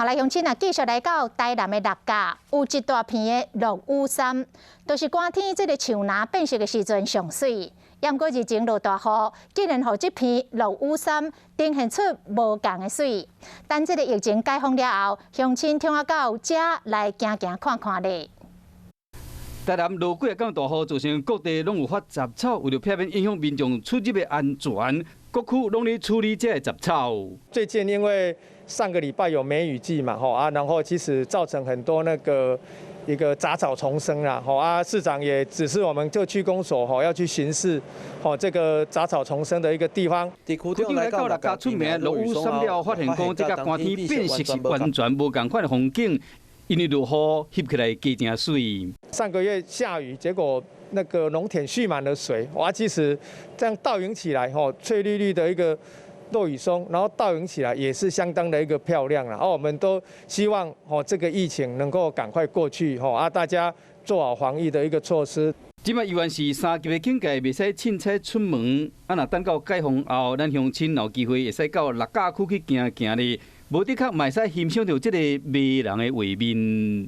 后来乡亲啊，继续来到台南的六甲，有一大片的落雨山，都是寒天这个树林变色的时阵上水。要过日前落大雨，竟然让这片落雨山呈现出无同的水。等这个疫情解封了后，乡亲听我到这来行行看看咧。台南落几日港大雨，造成各地拢有发杂草，为了避免影响民众出入的安全，各区拢咧处理这杂草。最近因为上个礼拜有梅雨季嘛，然后其实造成很多一个杂草丛生啦，市长也指示我们就区公所要去巡视，这个杂草丛生的一个地方。区长来到六甲出名落雨山了，发现讲这个寒天变色是完全无同款的风景。因为落雨翕起来加正水。上个月下雨，结果那个农田蓄满了水，其实这样倒影起来，翠绿绿的一个落雨松，然后倒影起来也是相当的一个漂亮了。我们都希望这个疫情能够赶快过去，大家做好防疫的一个措施。即摆依然是3级的警戒，袂使凊彩出门。若等到解封后，咱乡亲有机会会使到六甲区去行行咧。无的确，嘛会使欣赏到这个迷人的画面。